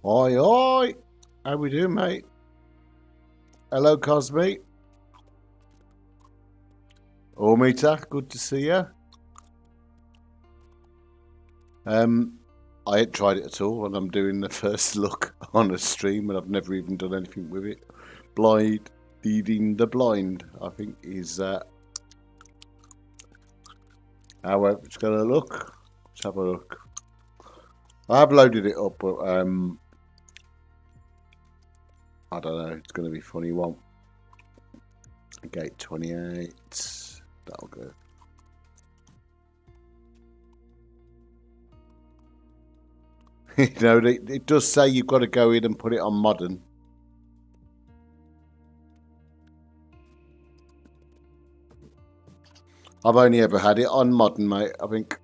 Oi, oi! How we doing, mate? Hello, Cosme. Oh, Meter, good to see you. I ain't tried it at all, and I'm doing the first look on a stream, and I've never even done anything with it. Blind leading the blind, I think, is how it's gonna look. Let's have a look. I have loaded it up, but I don't know. It's gonna be funny. One gate 28. That'll go. You know, it does say you've got to go in and put it on modern. I've only ever had it on modern, mate, I think.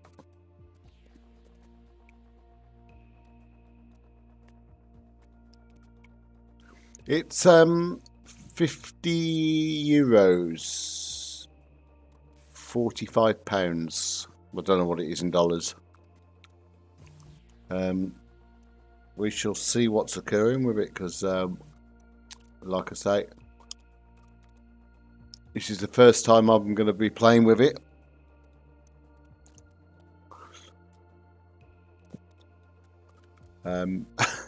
It's 50 euros, £45. I don't know what it is in dollars. We shall see what's occurring with it, because like I say, this is the first time I'm going to be playing with it.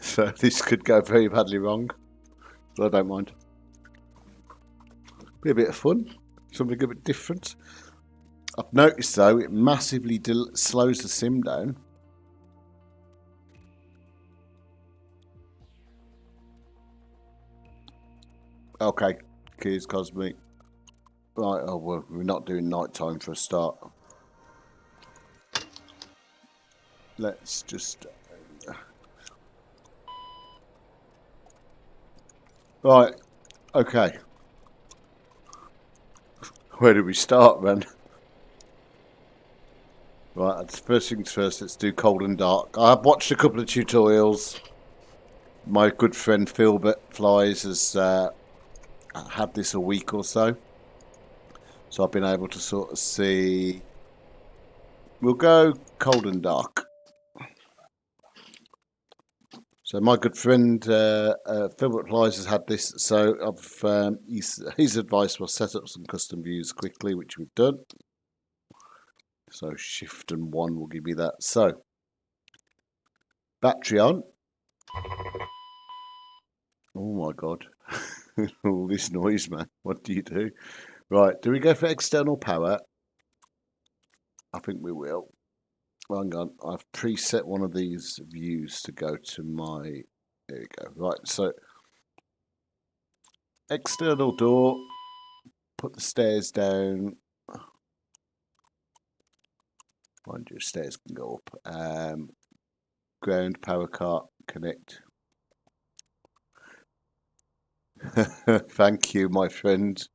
So this could go very badly wrong, but I don't mind. Be a bit of fun, something a bit different. I've noticed though, it massively slows the sim down. Okay, cheers, Cosme. Right, oh well, we're not doing night time for a start. Let's just... Right, okay. Where do we start then? Right, that's first things first, let's do cold and dark. I've watched a couple of tutorials. My good friend Philbert Flies has had this a week or so. So I've been able to sort of see... We'll go cold and dark. So my good friend Philbert Flies has had this, so I've his advice was set up some custom views quickly, which we've done. So Shift and 1 will give me that. So battery on. Oh my god, all this noise, man. What do you do? Right, do we go for external power? I think we will. Hang on, I've preset one of these views to go to my... There we go. Right, so external door, put the stairs down. Mind you, stairs can go up. Ground, power cart, connect. Thank you, my friend.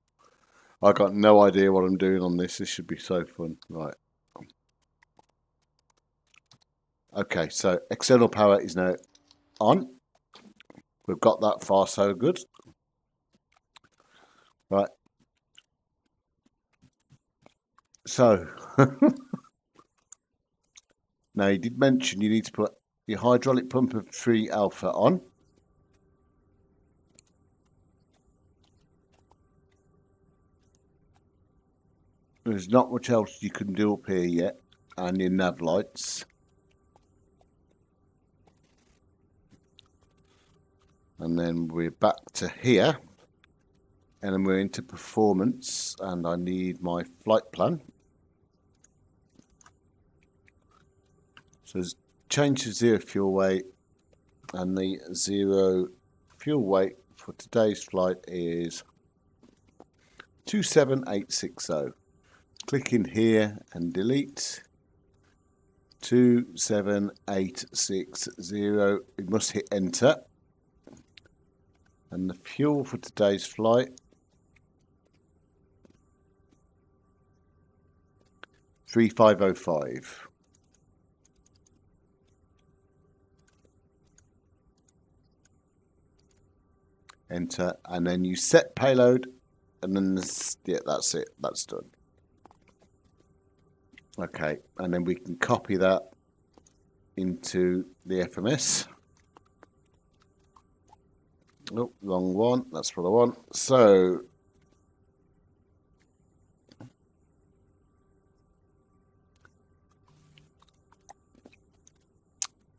I got no idea what I'm doing on this. This should be so fun. Right. Okay, so external power is now on. We've got that far, so good. Right. So, now you did mention you need to put your hydraulic pump of 3 alpha on. There's not much else you can do up here yet, and your nav lights. And then we're back to here, and then we're into performance, and I need my flight plan. So change to 0 fuel weight, and the 0 fuel weight for today's flight is 27860. Click in here and delete 27860. We must hit enter. And the fuel for today's flight, 3505. Enter, and then you set payload, and then yeah, that's it. That's done. Okay, and then we can copy that into the FMS. Oh, wrong one. That's what I want. So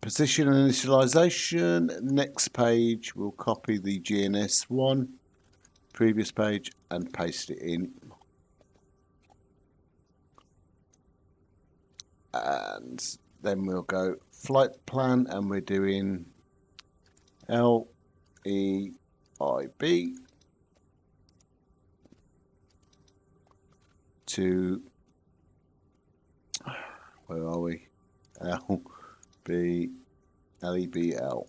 position and initialization. Next page, we'll copy the GNS one, previous page, and paste it in. And then we'll go flight plan, and we're doing LEIB to, where are we? LEBL.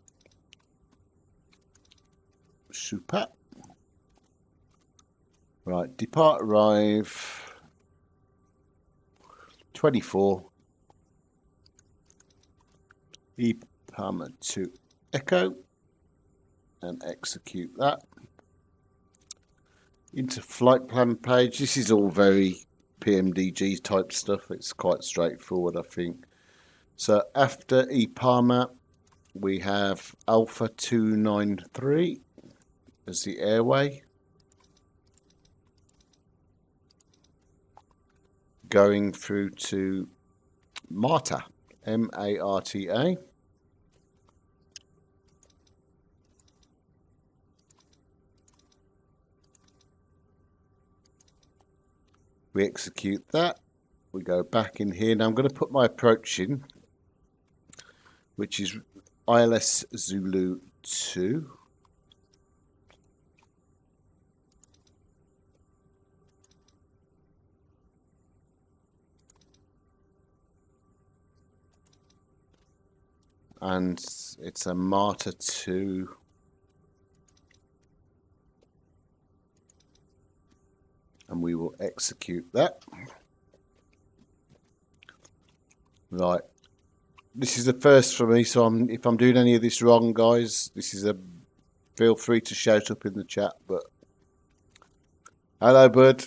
Super. Right, depart arrive 24. EPAMA to echo and execute that. Into flight plan page. This is all very PMDG type stuff. It's quite straightforward, I think. So after EPAMA, we have Alpha 293 as the airway. Going through to MARTA, MARTA. We execute that. We go back in here. Now I'm going to put my approach in, which is ILS Zulu 2. And it's a MARTA 2. And we will execute that. Right. This is the first for me, so if I'm doing any of this wrong, guys, feel free to shout up in the chat. But hello, bud.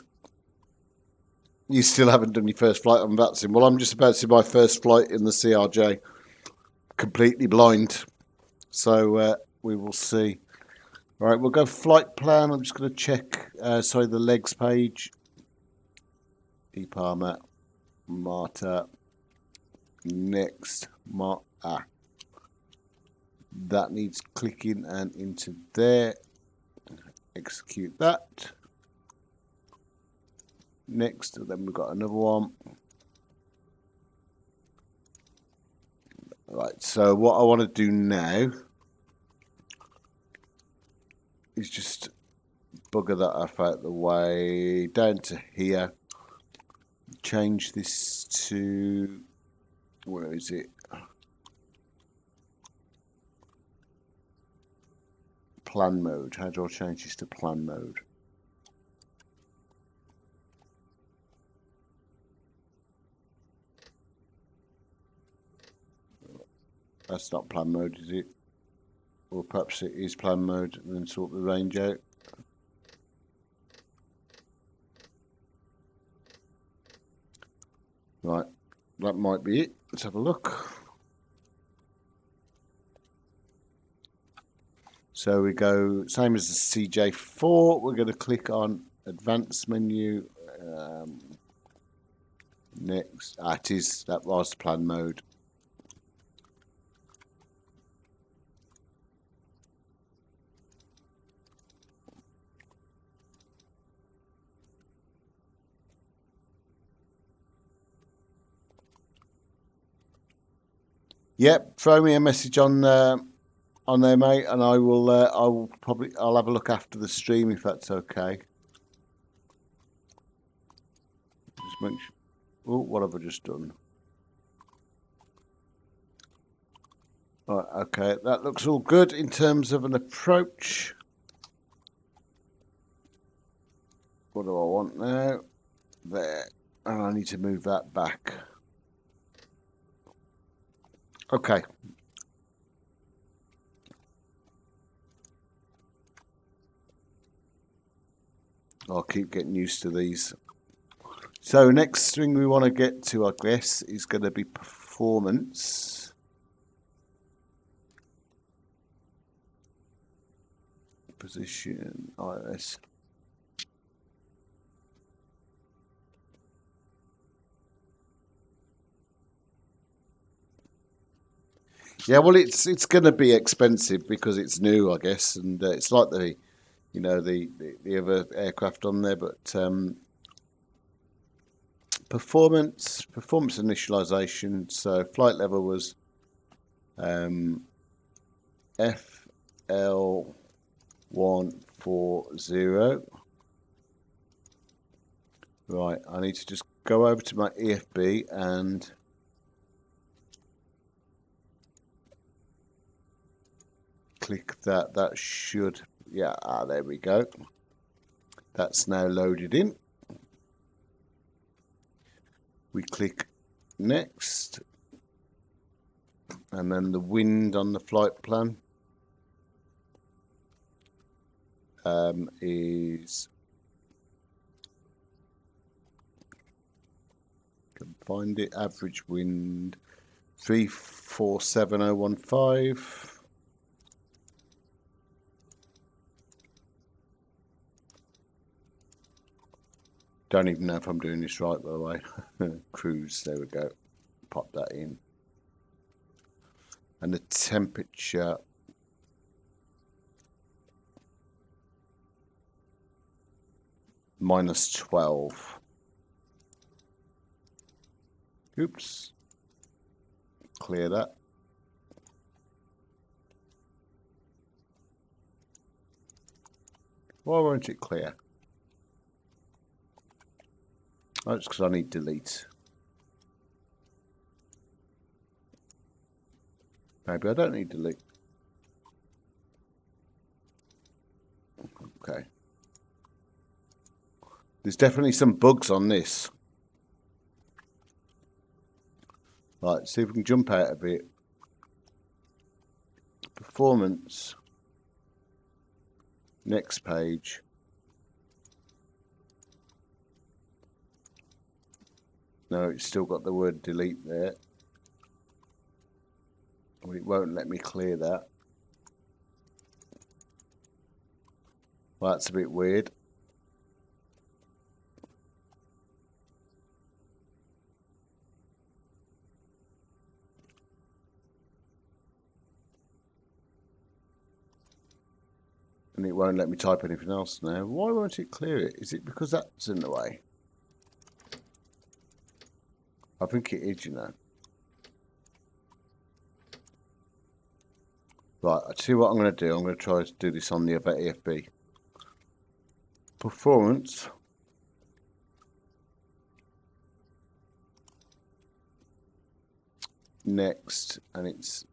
You still haven't done your first flight on VATSIM. Well, I'm just about to do my first flight in the CRJ, completely blind. So we will see. All right, we'll go flight plan. I'm just going to check, the legs page. EPAMA, MARTA, next, MARTA. That needs clicking and into there. Execute that. Next, then we've got another one. Right, so what I want to do now is just bugger that off out the way, down to here. Change this to, where is it? Plan mode. How do I change this to plan mode? That's not plan mode, is it? Or perhaps it is plan mode, and then sort the range out. Right, that might be it. Let's have a look. So we go, same as the CJ4, we're going to click on advanced menu. Next, that was plan mode. Yep, throw me a message on there, mate, and I'll have a look after the stream if that's okay. Just make sure. Oh, what have I just done? Right, okay, that looks all good in terms of an approach. What do I want now? There, and I need to move that back. Okay. I'll keep getting used to these. So next thing we want to get to, I guess, is going to be performance. position, IS. Yeah, well, it's going to be expensive because it's new, I guess, and it's like the, you know, the other aircraft on there, but performance initialization. So flight level was FL140. Right, I need to just go over to my EFB and click that. That should, yeah, there we go. That's now loaded in. We click next, and then the wind on the flight plan is, can find it, average wind 347015. Don't even know if I'm doing this right, by the way. Cruise, there we go. Pop that in. And the temperature, -12. Oops. Clear that. Why won't it clear? Oh, it's because I need delete. Maybe I don't need delete. Okay. There's definitely some bugs on this. Right, see if we can jump out a bit. Performance. Next page. No, it's still got the word delete there. Well, it won't let me clear that. Well, that's a bit weird. And it won't let me type anything else now. Why won't it clear it? Is it because that's in the way? I think it is, you know. Right, I'll tell you what I'm going to do. I'm going to try to do this on the other EFB. Performance. Next, and it's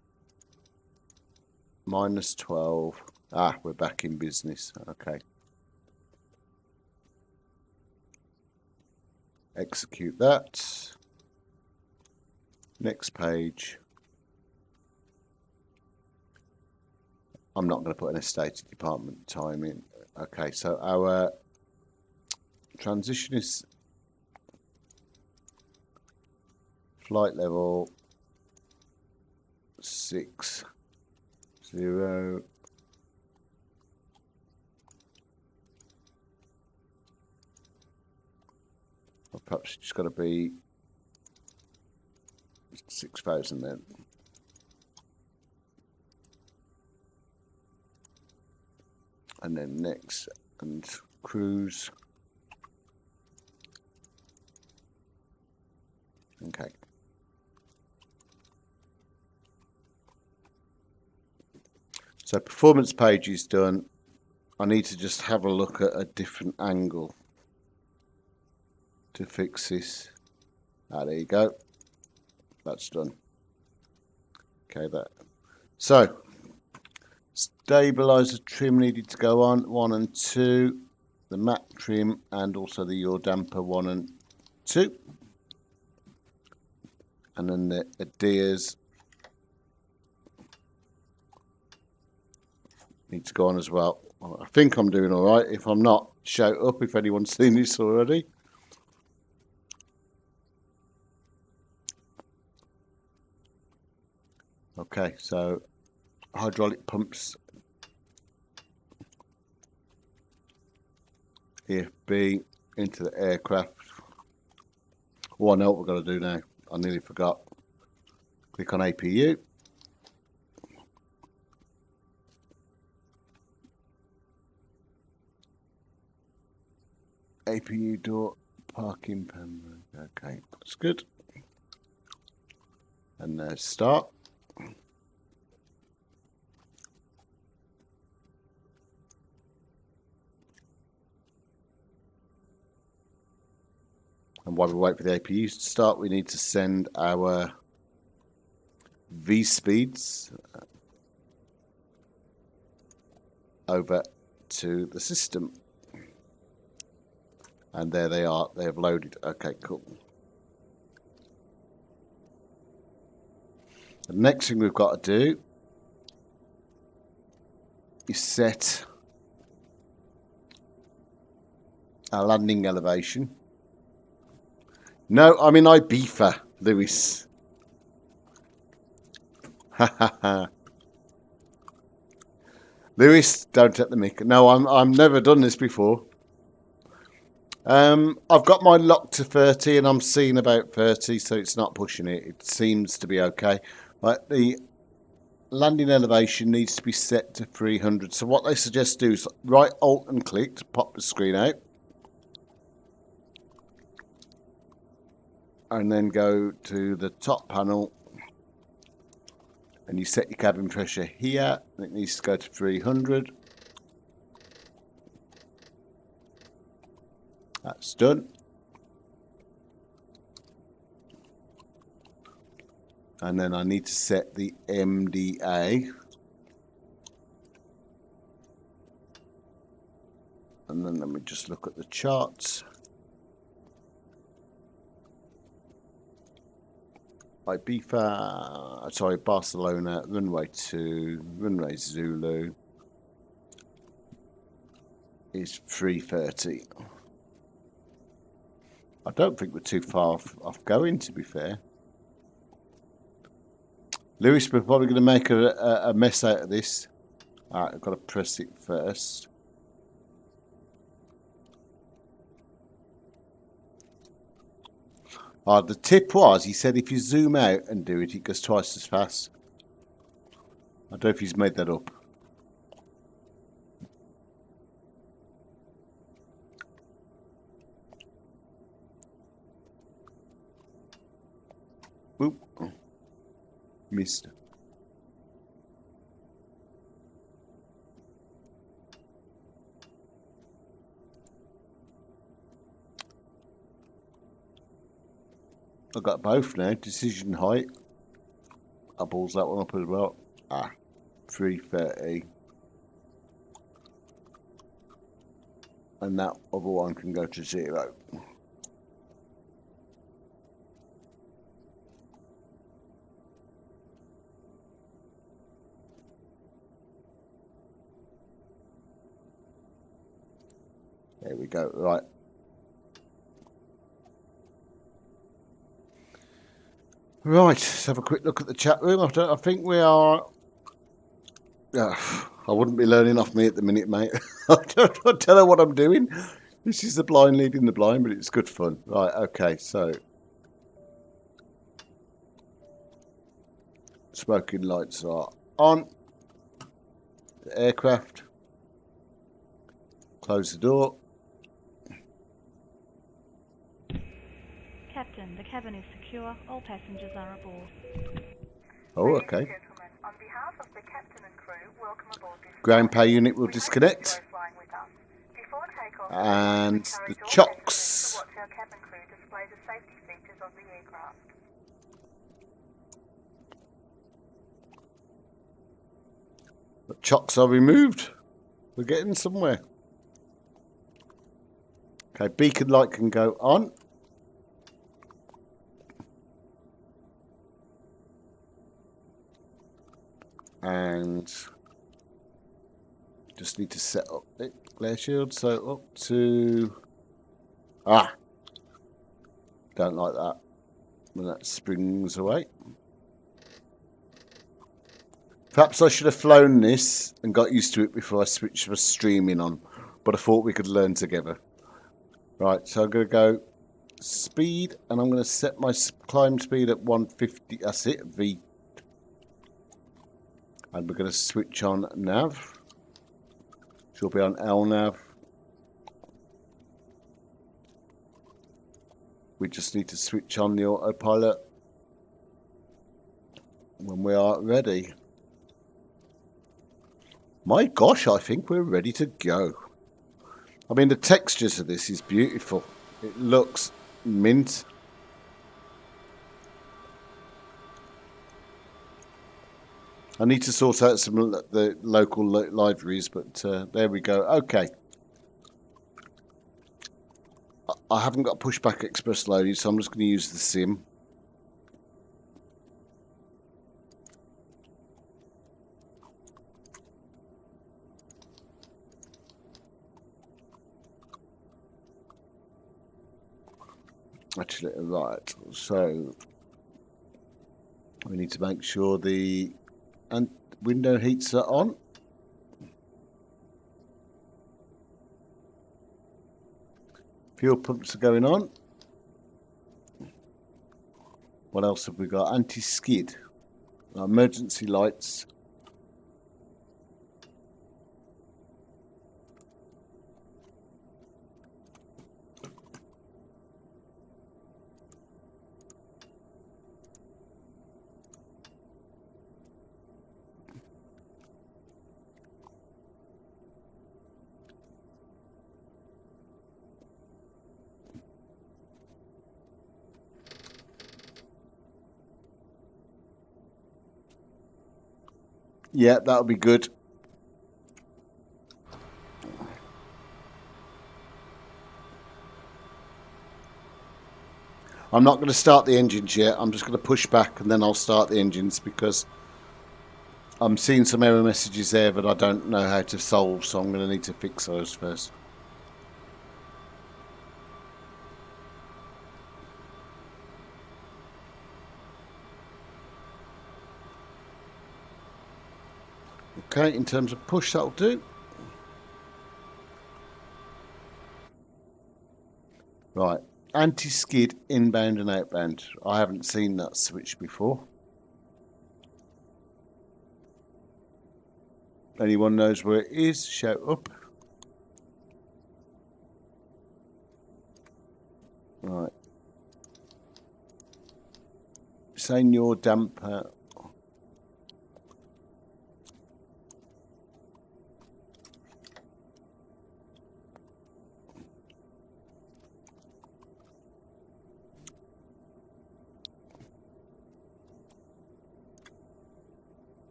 -12. Ah, we're back in business. Okay. Execute that. Next page. I'm not going to put an estated department time in. Okay, so our transition is flight level 60. Or perhaps it's just got to be 6,000 then. And then next, and cruise. Okay. So performance page is done. I need to just have a look at a different angle to fix this. Ah, there you go. That's done. Okay, that. So, stabilizer trim needed to go on 1 and 2. The mat trim and also the yaw damper 1 and 2. And then the adheres need to go on as well. I think I'm doing all right. If I'm not, shout up if anyone's seen this already. Okay, so hydraulic pumps EFB into the aircraft. Oh, I know what we've got to do now. I nearly forgot. Click on APU. APU door parking pen. Okay, that's good. And there's start. And while we wait for the APUs to start, we need to send our V speeds over to the system. And there they are. They have loaded. Okay, cool. The next thing we've got to do is set our landing elevation. No, I'm in Ibiza, Lewis. Ha ha ha. Lewis, don't take the mic. No, I'm never done this before. I've got my lock to 30 and I'm seeing about 30, so it's not pushing it. It seems to be okay. But the landing elevation needs to be set to 300. So what they suggest do is right Alt and click to pop the screen out. And then go to the top panel. And you set your cabin pressure here. It needs to go to 300. That's done. And then I need to set the MDA. And then let me just look at the charts. Ibiza, sorry, Barcelona, runway 2, runway Zulu is 330. I don't think we're too far off going, to be fair. Lewis, we're probably going to make a mess out of this. Alright, I've got to press it first. The tip was, he said if you zoom out and do it, it goes twice as fast. I don't know if he's made that up. Oop. Missed. I've got both now. Decision height. I balls that one up as well. 330. And that other one can go to 0. There we go. Right. Right, let's have a quick look at the chat room. I think we are... I wouldn't be learning off me at the minute, mate. I don't know what I'm doing. This is the blind leading the blind, but it's good fun. Right, okay, so... Smoking lights are on. The aircraft. Close the door. Captain, the cabin is secure. All passengers are aboard. Oh, okay. Ladies and gentlemen, on behalf of the captain and crew, welcome aboard this Ground flight. pay unit will We disconnect. hope you enjoy flying with us. Before takeoff, And we the encourage all chocks. passengers to watch our cabin crew display the safety features of the aircraft. The chocks are removed. We're getting somewhere. Okay, beacon light can go on. And just need to set up the glare shield. So up to... Don't like that when that springs away. Perhaps I should have flown this and got used to it before I switched my streaming on. But I thought we could learn together. Right, so I'm going to go speed, and I'm going to set my climb speed at 150. That's it, V. And we're going to switch on nav. She'll be on L nav. We just need to switch on the autopilot when we are ready. My gosh, I think we're ready to go. I mean, the textures of this is beautiful. It looks mint. I need to sort out some of the local libraries, but there we go. Okay. I haven't got pushback express loaded, so I'm just going to use the sim. Actually, right, so we need to make sure the window heats are on. Fuel pumps are going on. What else have we got? Anti-skid. Emergency lights. Yeah, that'll be good. I'm not going to start the engines yet. I'm just going to push back and then I'll start the engines because I'm seeing some error messages there that I don't know how to solve, so I'm going to need to fix those first. Okay, in terms of push, that'll do. Right, anti-skid inbound and outbound. I haven't seen that switch before. Anyone knows where it is, shout up. Right. Senior damper.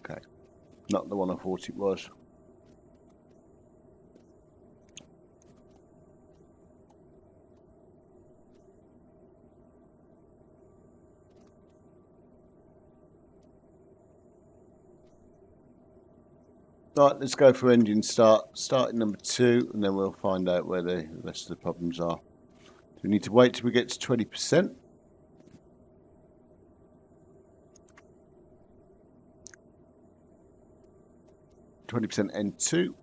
Okay, not the one I thought it was. Right, let's go for engine start. Starting number 2, and then we'll find out where the rest of the problems are. So we need to wait till we get to 20%. N2.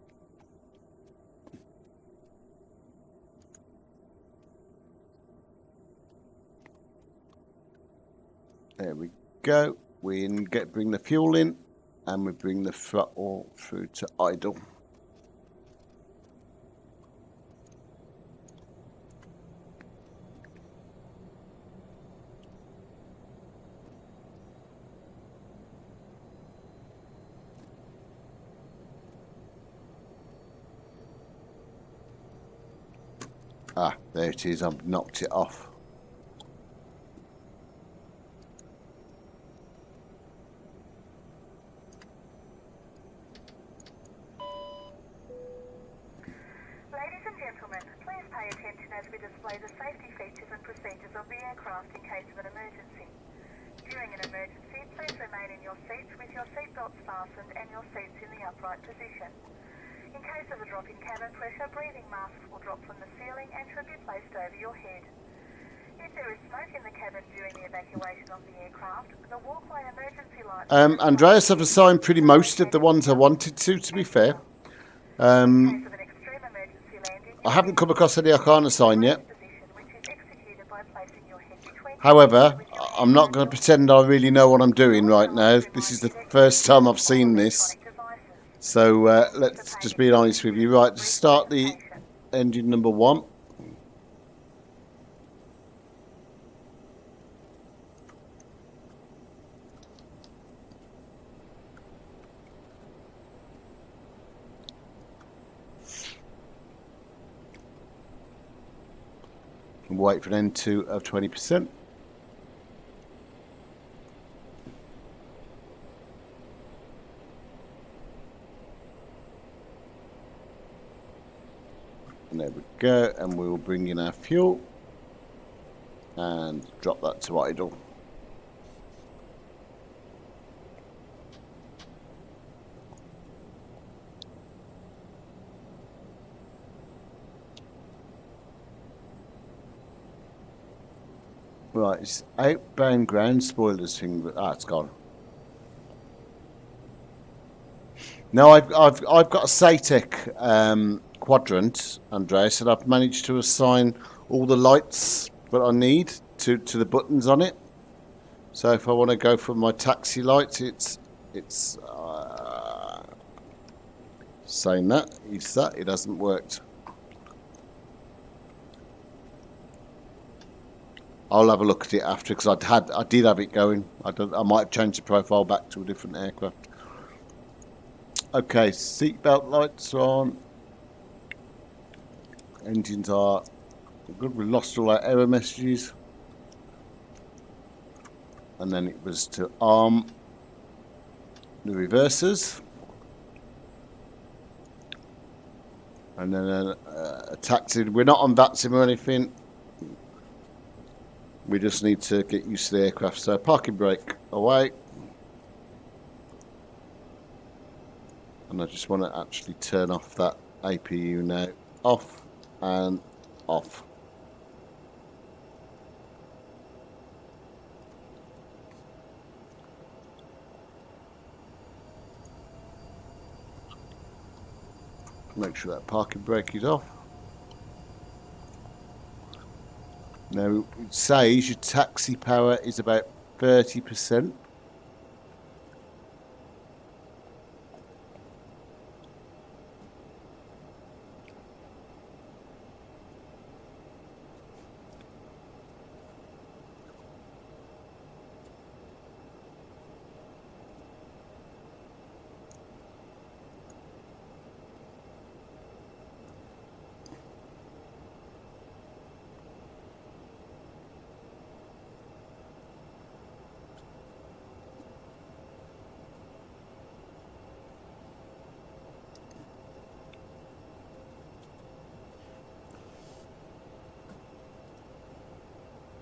There we go. We bring the fuel in, and we bring the throttle through to idle. Ah, there it is. I've knocked it off. Ladies and gentlemen, please pay attention as we display the safety features and procedures of the aircraft in case of an emergency. During an emergency, please remain in your seats with your seatbelts fastened and your seats in the upright position. In case of a drop in cabin pressure, breathing masks will drop from the ceiling and should be placed over your head. If there is smoke in the cabin during the evacuation of the aircraft, the walkway emergency lights... Andreas, I've assigned pretty most of the ones I wanted to be fair. In case of an extreme emergency landing, I haven't come across any I can't assign yet. position, which is executed by placing your head between... However, I'm not going to pretend I really know what I'm doing right now. This is the first time I've seen this. So let's just be honest with you. Right, to start the engine number 1. And wait for an N2 of 20%. And there we go, and we will bring in our fuel and drop that to idle. Right, it's outbound ground spoilers thing, but it's gone. No, I've got a SATEC quadrant, Andreas, and I've managed to assign all the lights that I need to the buttons on it. So if I want to go for my taxi lights, it's saying that it hasn't worked. I'll have a look at it after because I did have it going. I might have changed the profile back to a different aircraft. Okay, seatbelt lights are on. Engines are good. We lost all our error messages. And then it was to arm the reversers. And then a taxi. We're not on VATSIM or anything. We just need to get used to the aircraft. So parking brake away. And I just want to actually turn off that APU now. Off and off. Make sure that parking brake is off. Now it says your taxi power is about 30%.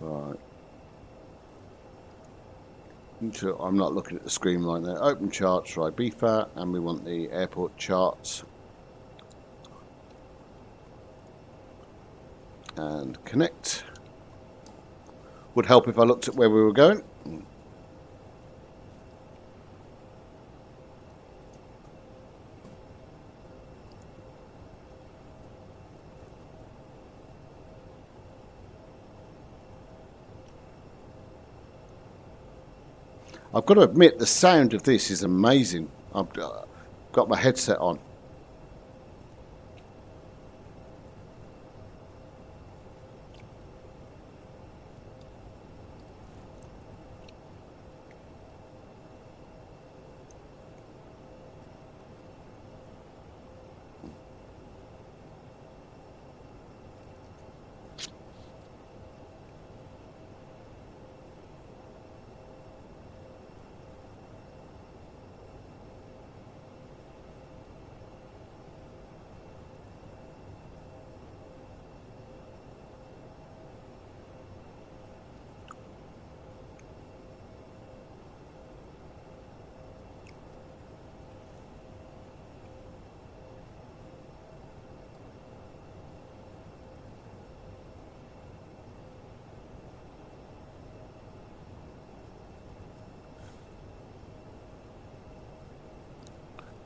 Right. So I'm not looking at the screen right now. Open charts for Ibiza, and we want the airport charts. And connect. Would help if I looked at where we were going. I've got to admit, the sound of this is amazing. I've got my headset on.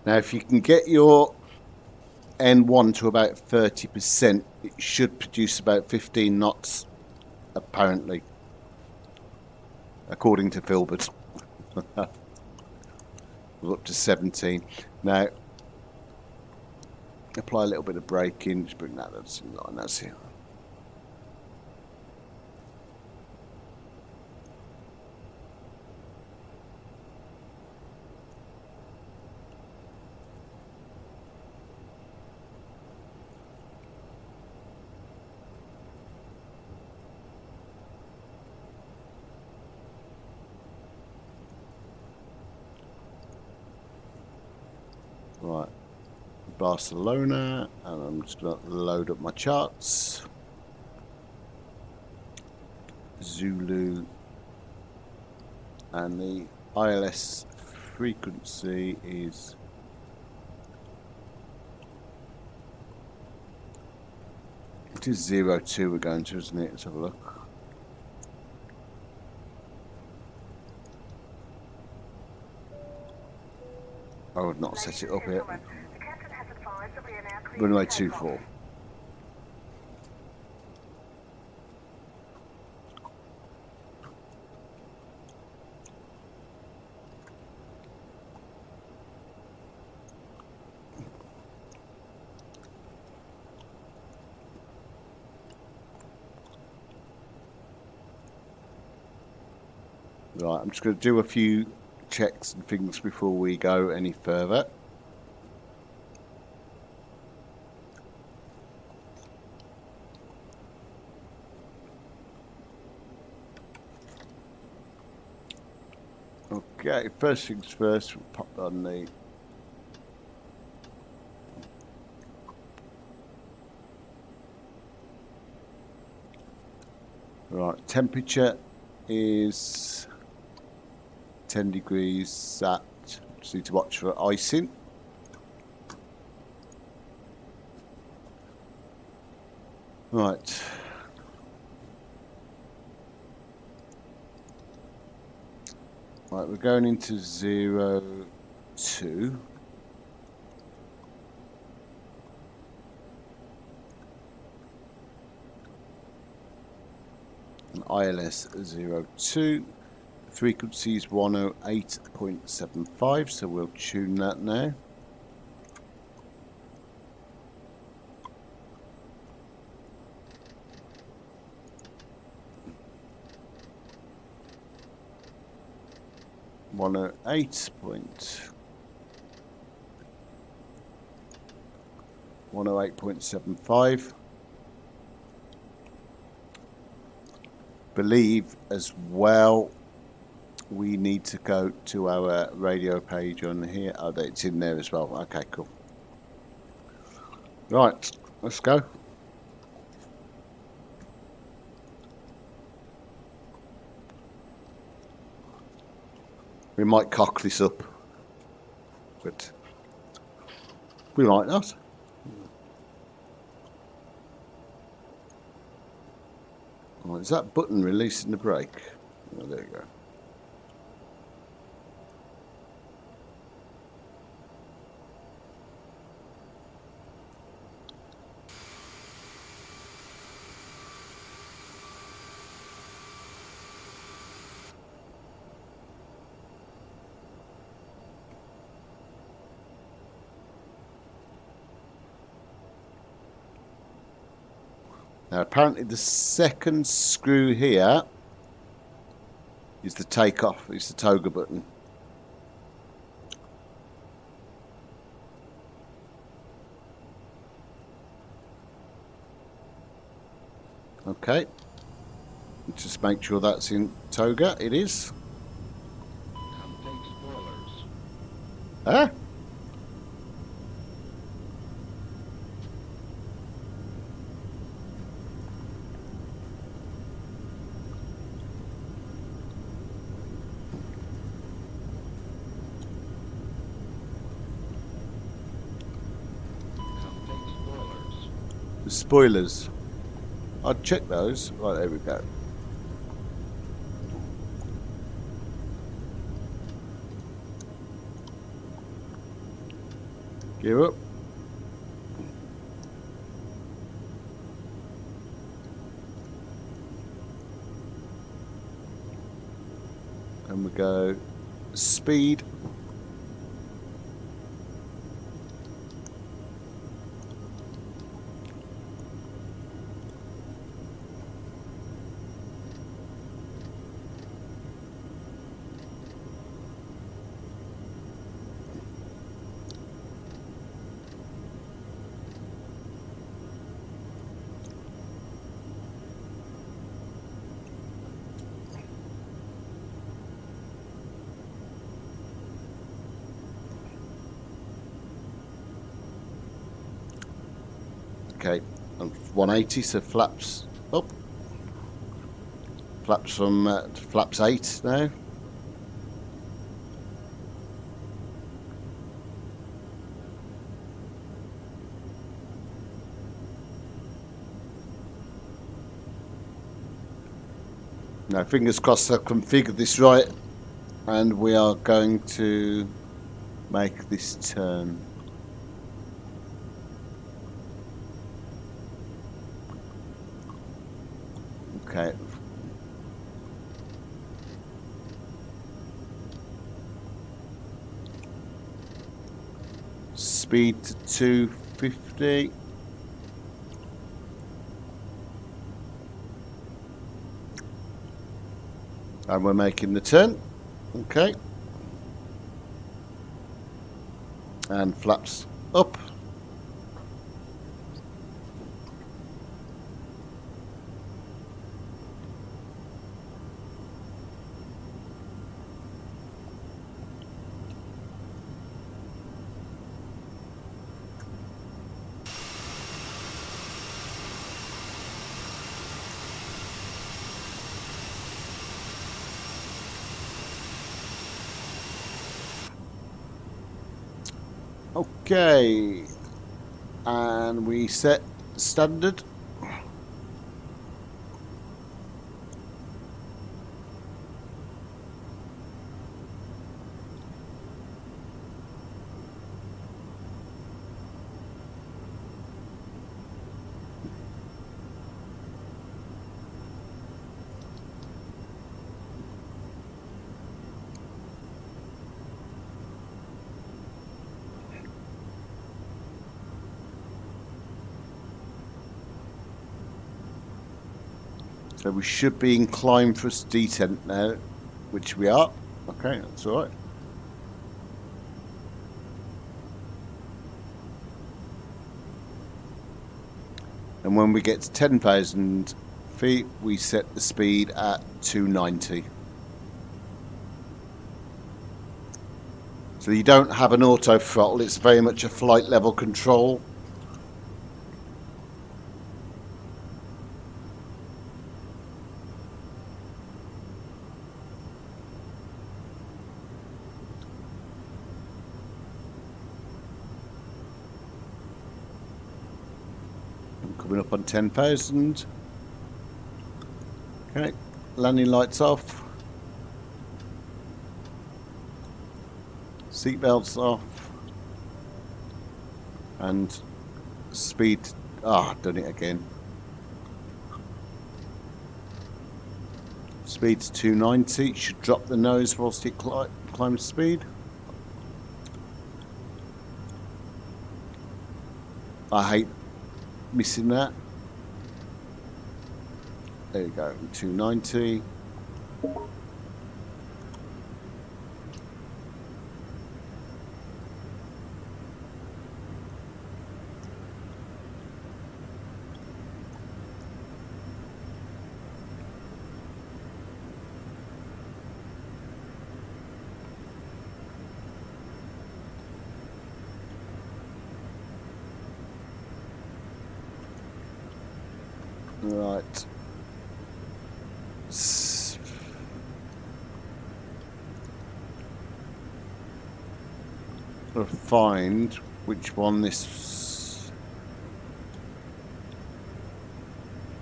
Now, if you can get your N1 to about 30%, it should produce about 15 knots, apparently, according to Filbert. We're up to 17. Now, apply a little bit of braking, just bring that in line, that's it. Right, Barcelona, and I'm just going to load up my charts. Zulu, and the ILS frequency is it is 02 we're going to, isn't it? Let's have a look. I would not set it up yet. Runway 24. Right, I'm just going to do a few checks and things before we go any further. Okay, first things first, we'll pop on the right, temperature is 10 degrees at, just need to watch for icing. Right. Right, we're going into 02. And ILS 02. Frequency is 108.75, so we'll tune that now. One 108.75. Believe as well we need to go to our radio page on here. Oh, it's in there as well. Okay, cool. Right, let's go. We might cock this up, but we might not. Oh, is that button releasing the brake? Oh, there you go. Now, apparently the second screw here is the takeoff, it's the toga button. Okay, just make sure that's in toga, it is. Huh? The spoilers. I'd check those. Right, there we go. Gear up. And we go speed. Okay, and 180, so flaps up. Flaps from flaps 8 now. Now, fingers crossed I've configured this right, and we are going to make this turn. Okay. Speed to 250. And we're making the turn. Okay. And flaps up. Okay, and we set standard. So we should be in climb thrust detent now, which we are. Okay, that's all right. And when we get to 10,000 feet, we set the speed at 290. So you don't have an auto throttle, it's very much a flight level control. Coming up on 10,000. Okay, landing lights off. Seatbelts off. And speed. Done it again. Speed to 290. Should drop the nose whilst it climbs speed. I hate missing that. There you go, 290. Right. Gotta find which one this,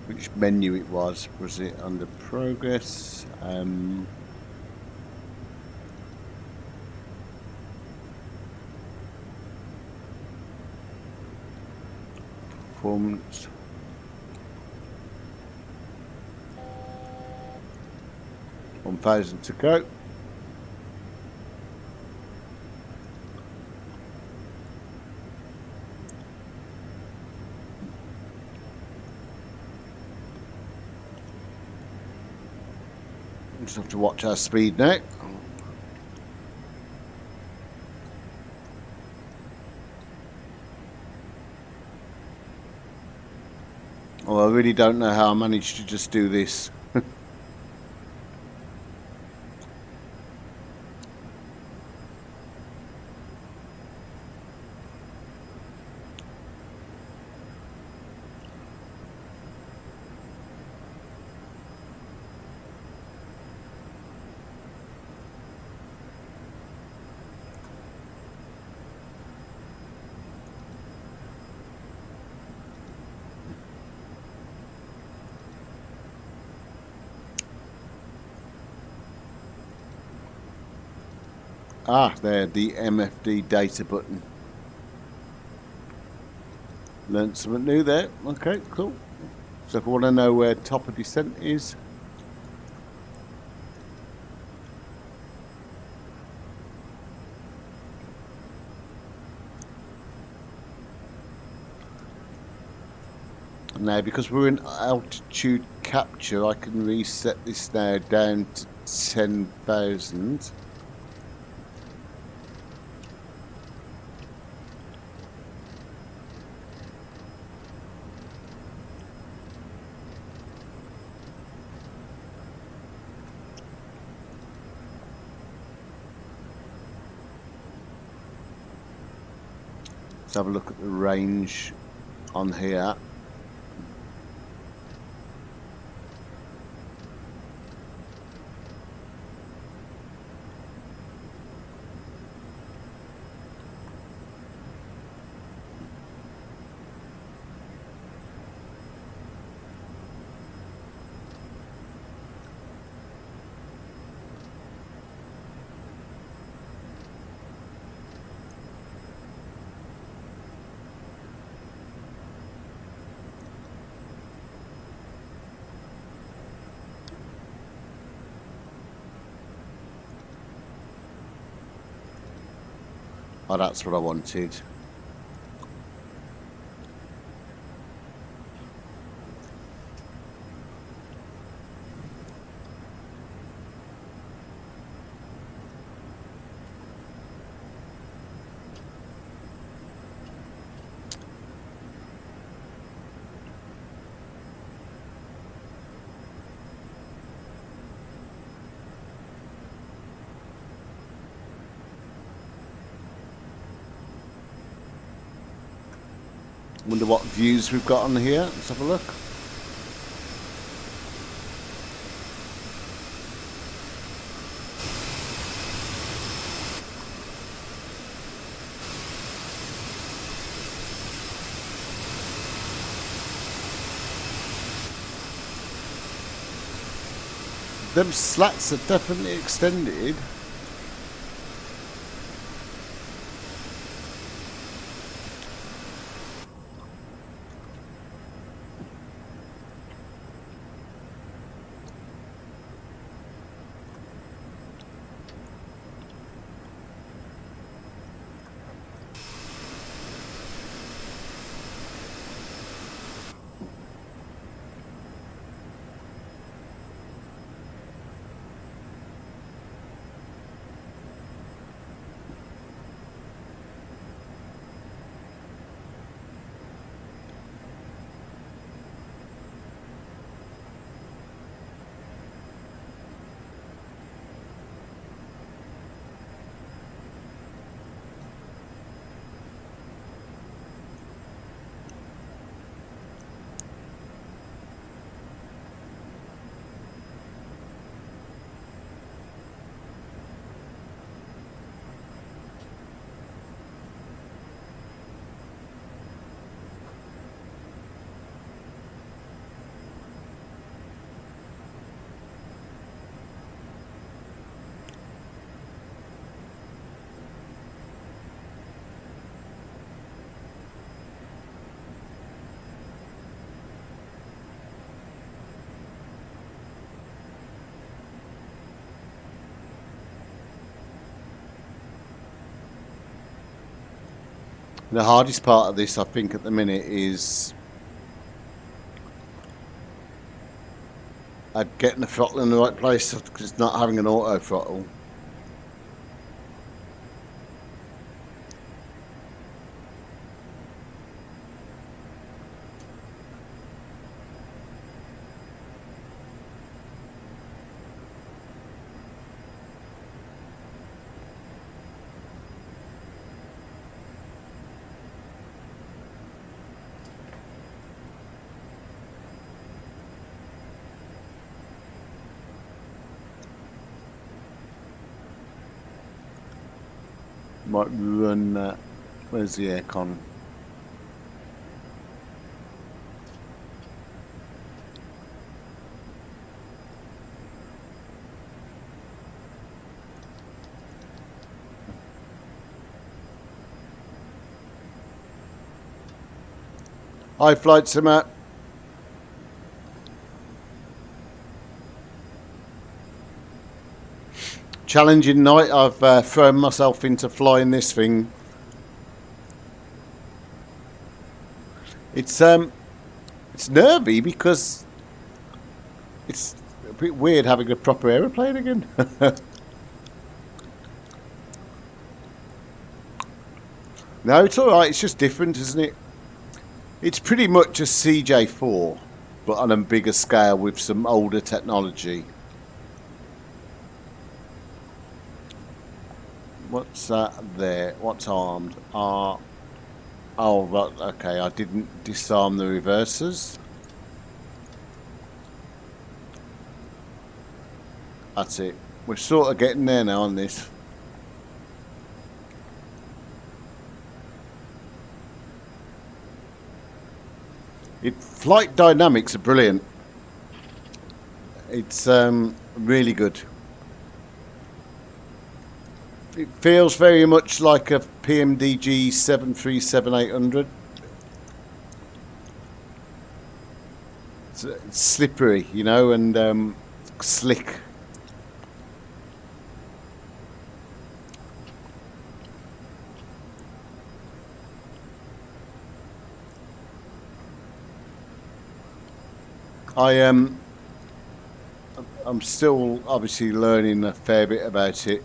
which menu it was. Was it under progress? performance. $1,000 to go. Just have to watch our speed now. Oh, I really don't know how I managed to just do this. Ah, there, the MFD data button. Learned something new there. Okay, cool. So if I want to know where top of descent is, now because we're in altitude capture, I can reset this now down to 10,000. Let's have a look at the range on here. Oh, that's what I wanted. Wonder what views we've got on here. Let's have a look. Them slats are definitely extended. The hardest part of this, I think, at the minute is getting the throttle in the right place because it's not having an auto throttle. Might run that. Where's the aircon? Hi, Flight Simmer. Challenging night. I've thrown myself into flying this thing. It's nervy because it's a bit weird having a proper aeroplane again. No, it's all right. It's just different, isn't it? It's pretty much a CJ4, but on a bigger scale with some older technology. What's that there? What's armed? Oh, right, okay. I didn't disarm the reversers. That's it. We're sort of getting there now on this. Flight dynamics are brilliant. It's really good. It feels very much like a PMDG 737-800. It's slippery, you know, and slick. I'm still obviously learning a fair bit about it.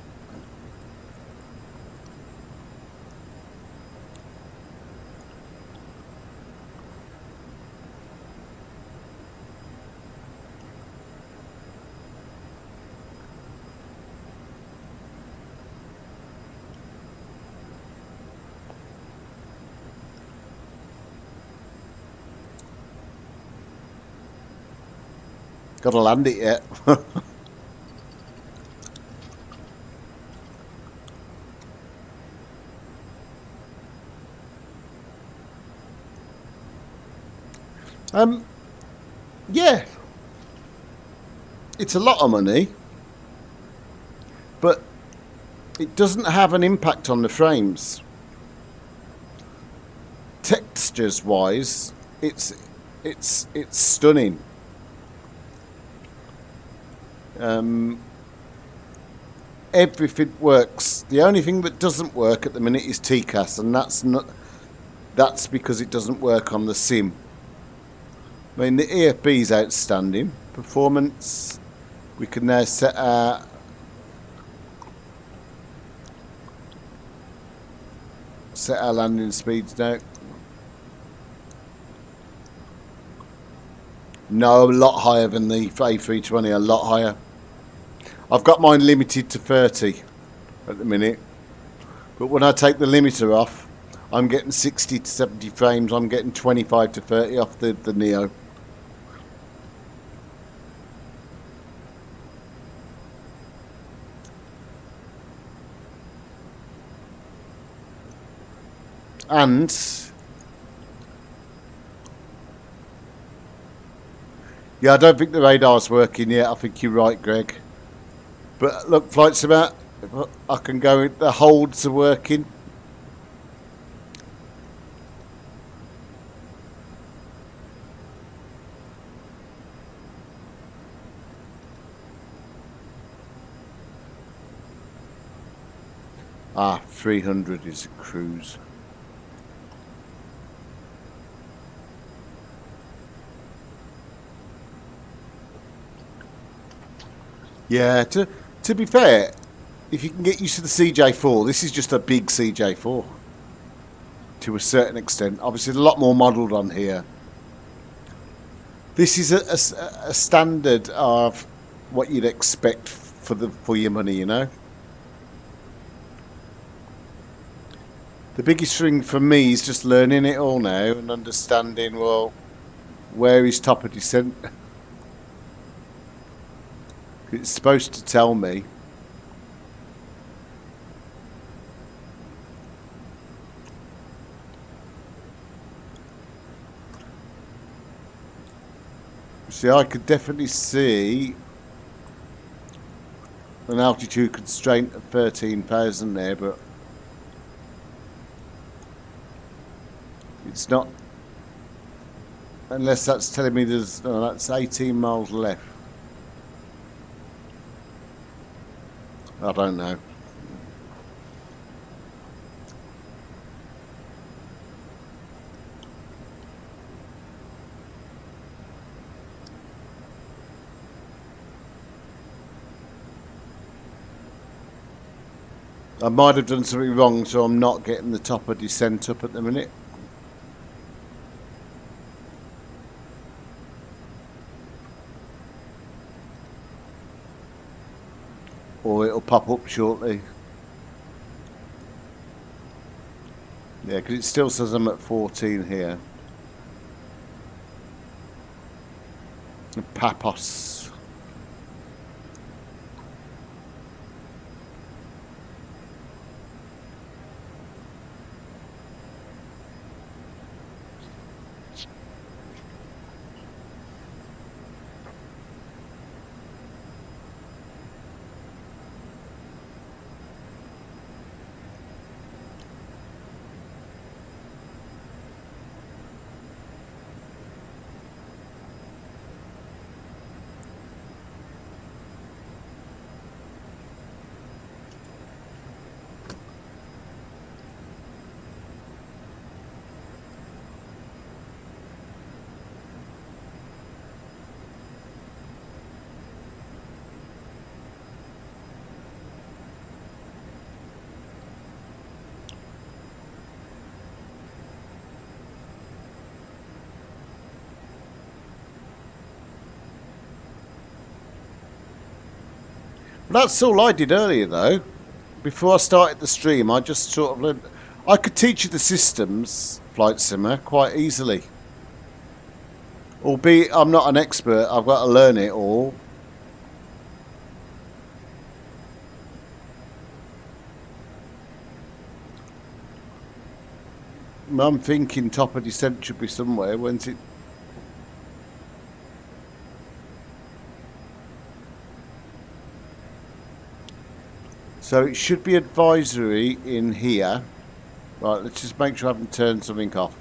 Got to land it yet. Yeah, it's a lot of money, but it doesn't have an impact on the frames. Textures wise, it's stunning. Everything works. The only thing that doesn't work at the minute is TCAS, and that's because it doesn't work on the sim. I mean, the EFB is outstanding. Performance, we can now set our landing speeds now. No, a lot higher than the A320, a lot higher. I've got mine limited to 30 at the minute, but when I take the limiter off, I'm getting 60 to 70 frames. I'm getting 25 to 30 off the Neo. And yeah, I don't think the radar's working yet. I think you're right, Greg. But look, flight's about. I can go. The holds are working. Ah, 300 is a cruise. Yeah, to be fair, if you can get used to the CJ4, this is just a big CJ4 to a certain extent. Obviously, a lot more modelled on here. This is a standard of what you'd expect for your money, you know. The biggest thing for me is just learning it all now and understanding, well, where is top of descent. It's supposed to tell me. See, I could definitely see an altitude constraint of 13,000 there, but it's not, unless that's telling me there's, no, that's 18 miles left. I don't know. I might have done something wrong, so I'm not getting the top of descent up at the minute. Or it'll pop up shortly. Yeah, because it still says I'm at 14 here. Papos. That's all I did earlier, though. Before I started the stream, I just sort of learned. I could teach you the systems, Flight Simmer, quite easily. Albeit I'm not an expert, I've got to learn it all. I'm thinking top of descent should be somewhere, when's it? So it should be advisory in here. Right, let's just make sure I haven't turned something off.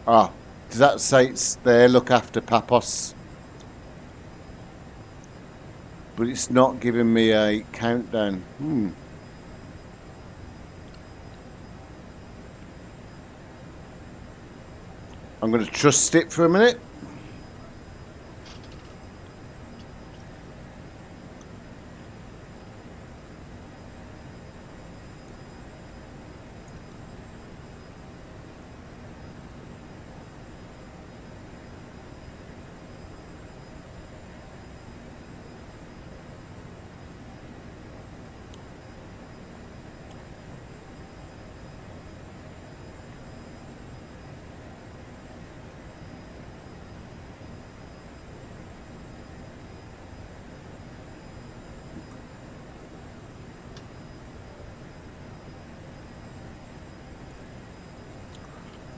Ah, does that say it's there, look after Papos? But it's not giving me a countdown. I'm going to trust it for a minute.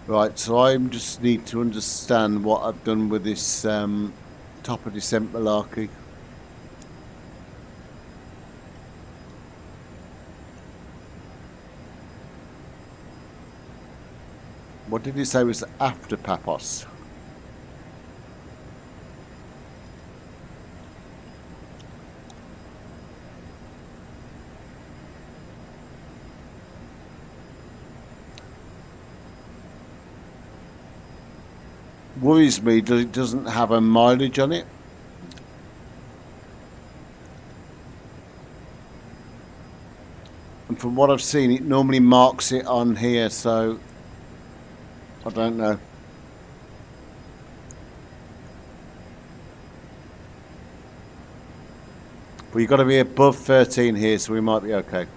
Right, so I just need to understand what I've done with this top of descent malarkey. What did he say was after Papos? worries me that it doesn't have a mileage on it. And from what I've seen, it normally marks it on here, so I don't know. But you've got to be above 13 here, so we might be okay.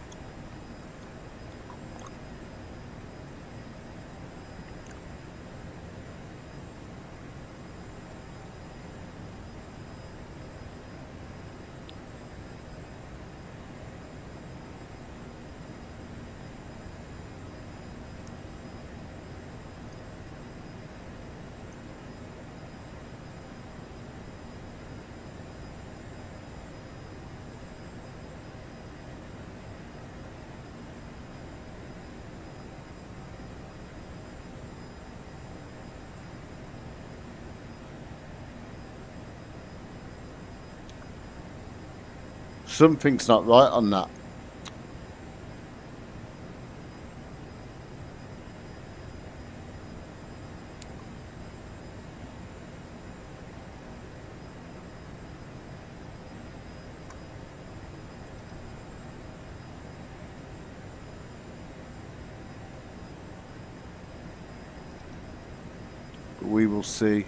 Something's not right on that. But we will see.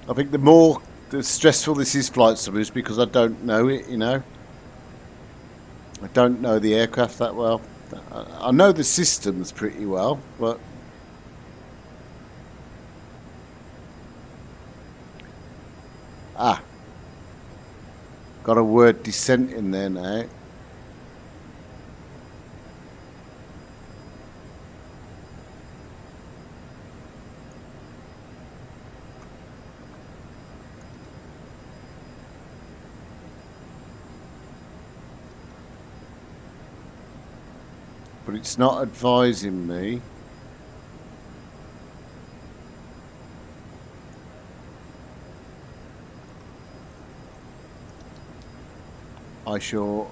I think the stressful this is, flight simulators, because I don't know it, you know. I don't know the aircraft that well. I know the systems pretty well, but got a word descent in there now. But it's not advising me. I sure.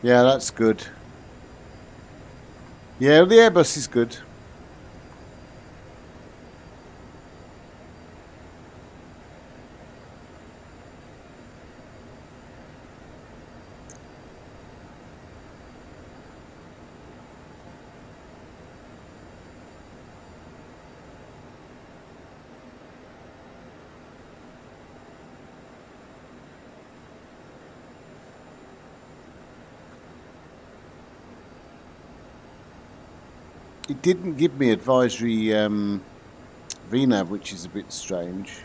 Yeah, that's good. Yeah, the Airbus is good. It didn't give me advisory VNAV, which is a bit strange.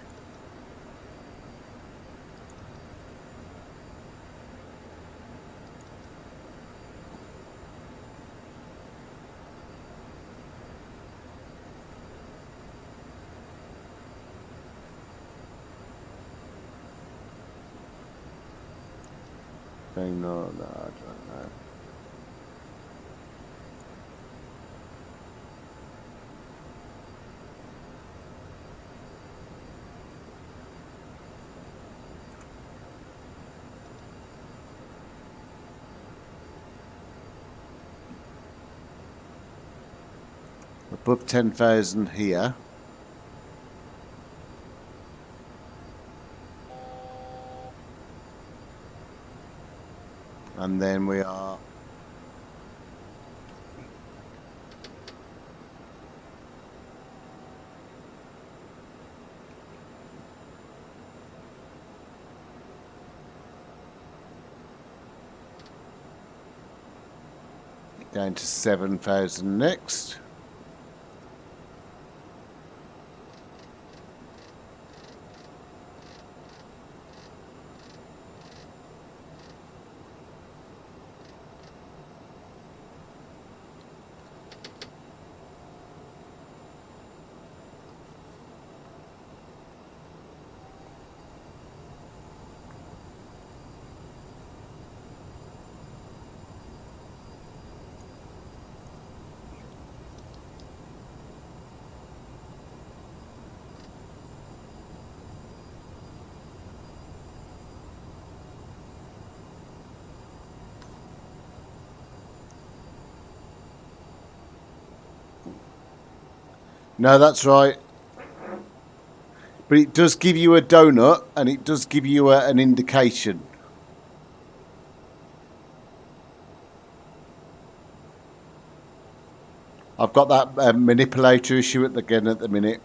No, I don't know. Above 10,000 here. And then we are down to 7,000 next. No, that's right. But it does give you a donut, and it does give you an indication. I've got that manipulator issue again at the minute.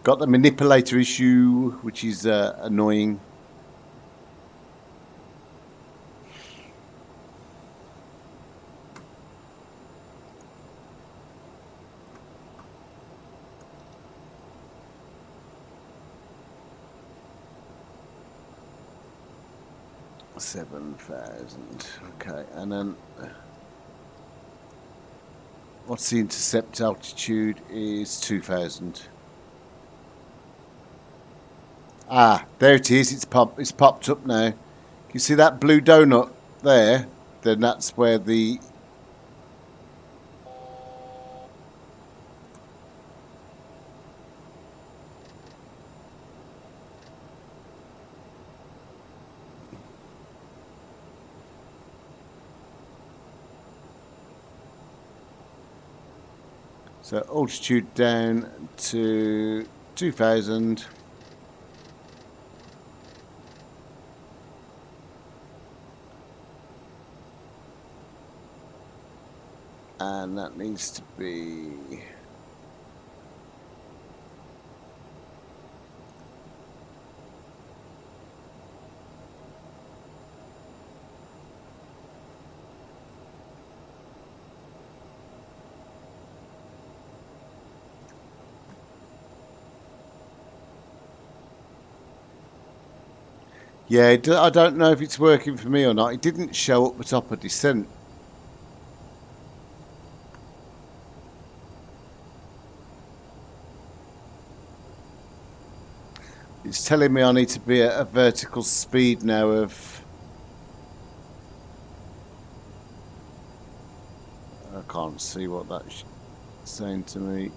Got the manipulator issue, which is annoying. $7,000. Okay, and then what's the intercept altitude? Is 2,000. Ah, there it is. It's popped up now. You see that blue donut there? Then that's where the so altitude down to 2,000. And that needs to be yeah, I don't know if it's working for me or not. It didn't show up the top of descent. It's telling me I need to be at a vertical speed now of... I can't see what that's saying to me.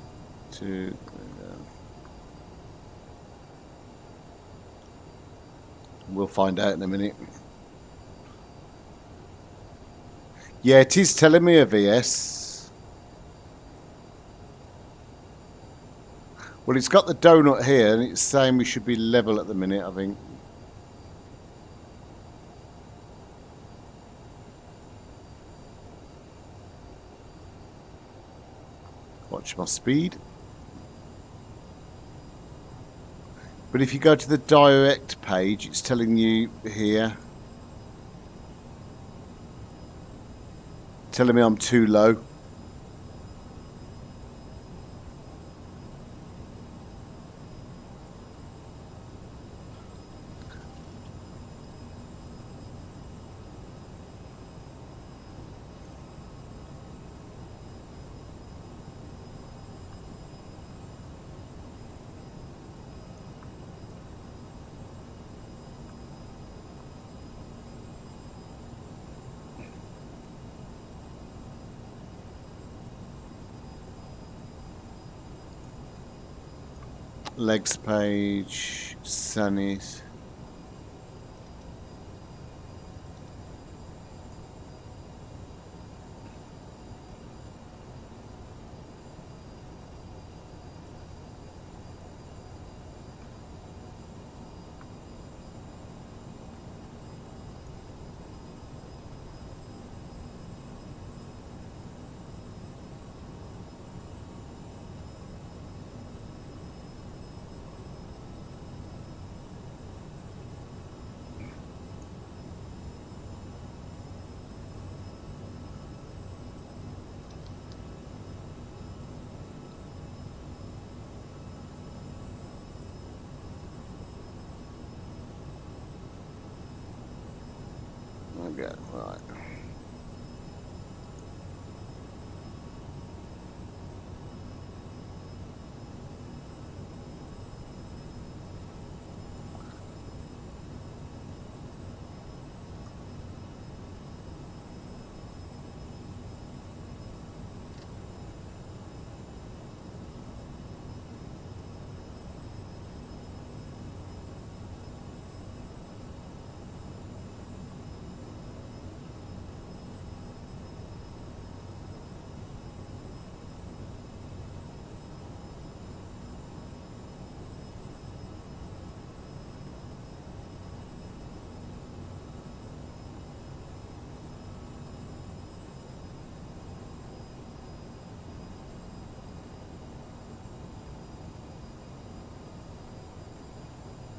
We'll find out in a minute. Yeah, it is telling me a VS. Well, it's got the donut here, and it's saying we should be level at the minute, I think. Watch my speed. But if you go to the direct page, it's telling you here. Telling me I'm too low. Legs page, Sunny's. Okay, right.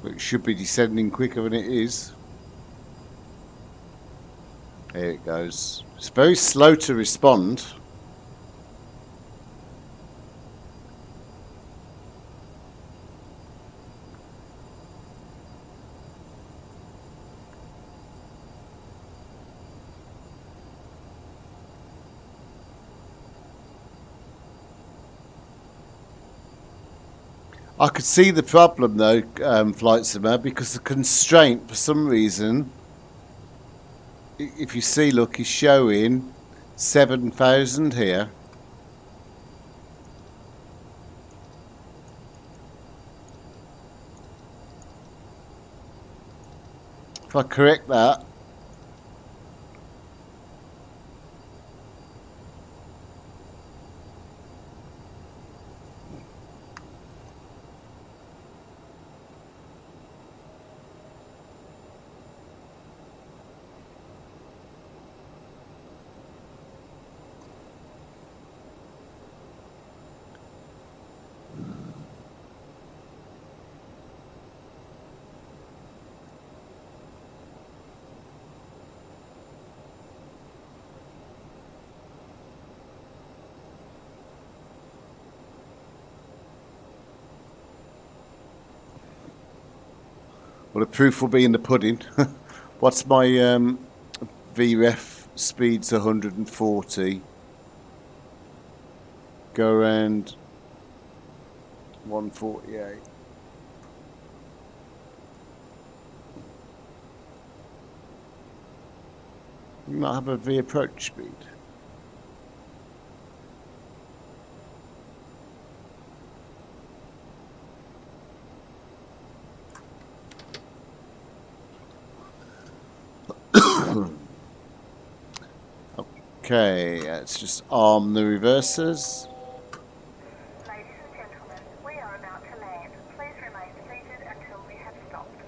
But it should be descending quicker than it is. There it goes. It's very slow to respond. I could see the problem though, Flight Simmer, because the constraint for some reason, if you see, look, is showing 7,000 here. If I correct that, well, the proof will be in the pudding. What's my VREF speed's 140. Go around 148. You might have a V approach speed. Okay, let's just arm the reversers. Ladies and gentlemen, we are about to land. Please remain seated until we have stopped.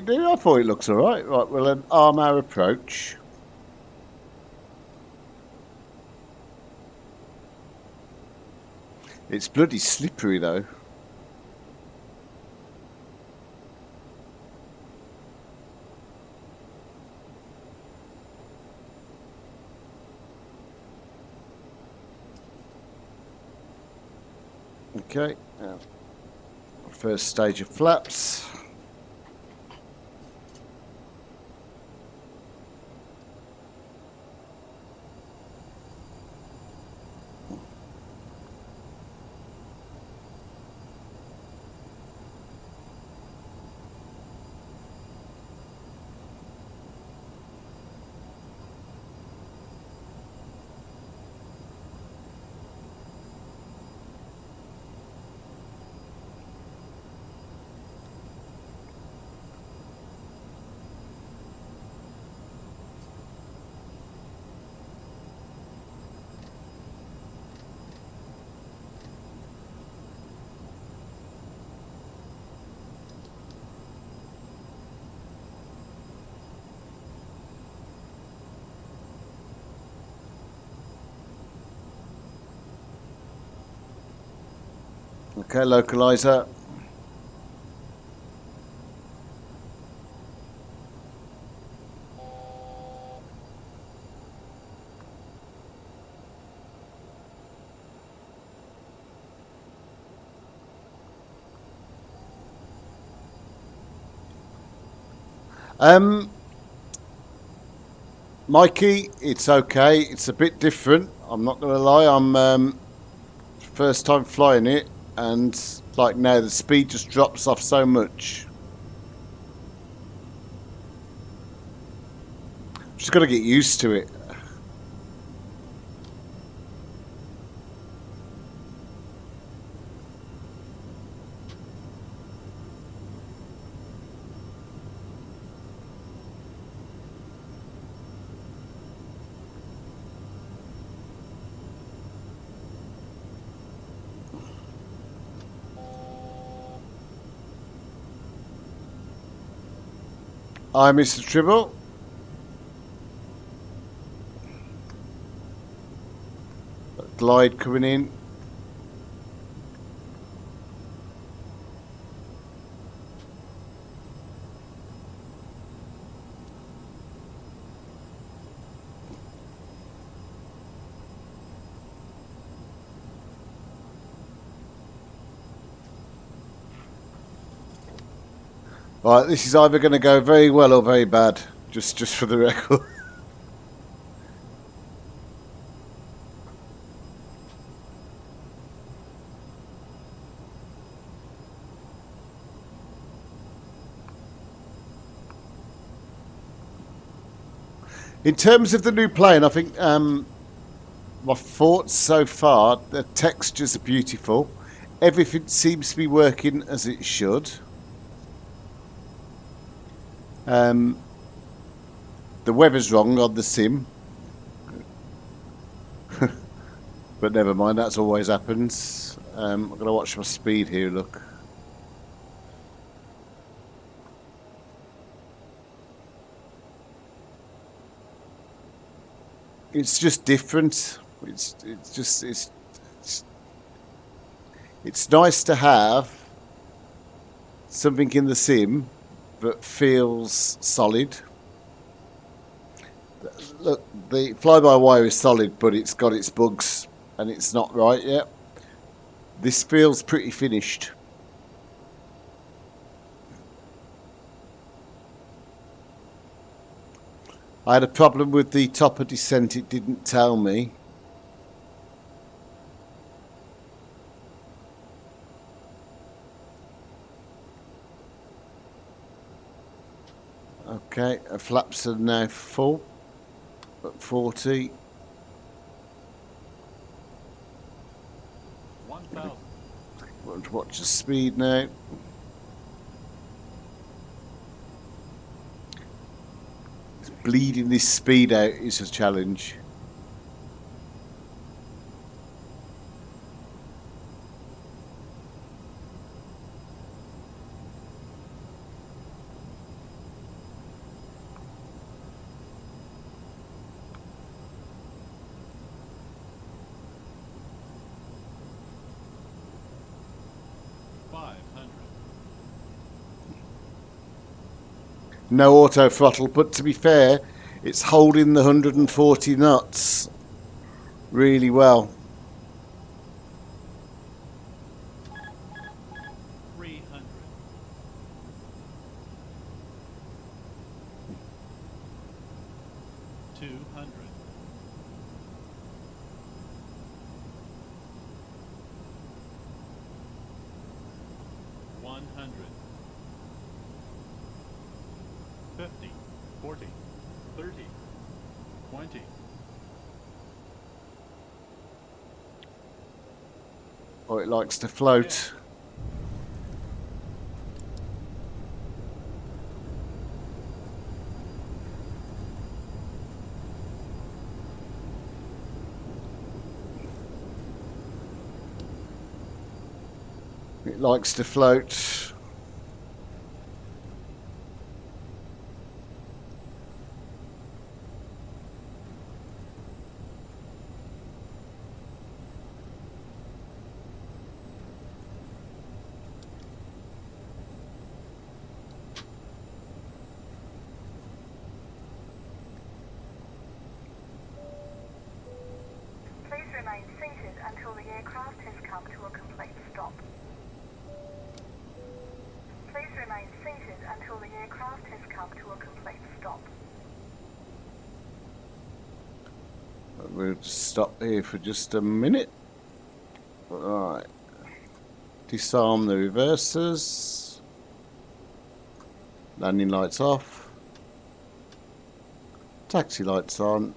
I thought it looks all right. Right, we'll arm our approach. It's bloody slippery though. Okay, first stage of flaps. Okay, localizer. Mikey, it's okay. It's a bit different. I'm not going to lie. I'm first time flying it, and like now the speed just drops off so much. Just got to get used to it. Hi, Mr. Tribble. Glide coming in. Right, this is either going to go very well or very bad. Just for the record. In terms of the new plane, I think my thoughts so far, the textures are beautiful. Everything seems to be working as it should. The weather's wrong on the sim. But never mind, that's always happens. I'm going to watch my speed here, look. It's just different. It's nice to have something in the sim that feels solid. Look, the fly-by-wire is solid, but it's got its bugs and it's not right yet. This feels pretty finished. I had a problem with the top of descent, it didn't tell me. Okay, our flaps are now full at 40. 1,000. Want to watch the speed now. Bleeding this speed out is a challenge. No auto throttle, but to be fair, it's holding the 140 knots really well. 300. 200. 100. 50, 40, 30, 20. Oh, it likes to float. It likes to float. Please remain seated until the aircraft has come to a complete stop. Please remain seated until the aircraft has come to a complete stop. We'll just stop here for just a minute. Right. Disarm the reversers. Landing lights off. Taxi lights on.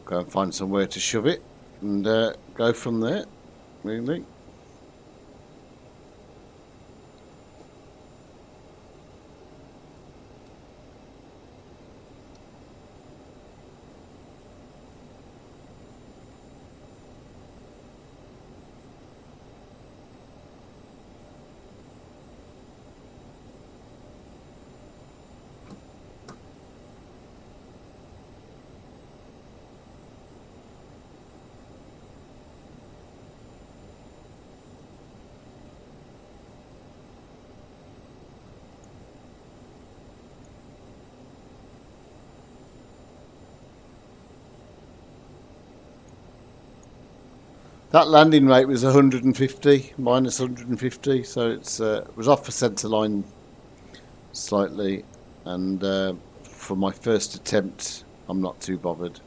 Go and find somewhere to shove it and go from there, really. That landing rate was 150, minus 150, so it was off for centre line slightly, and for my first attempt, I'm not too bothered.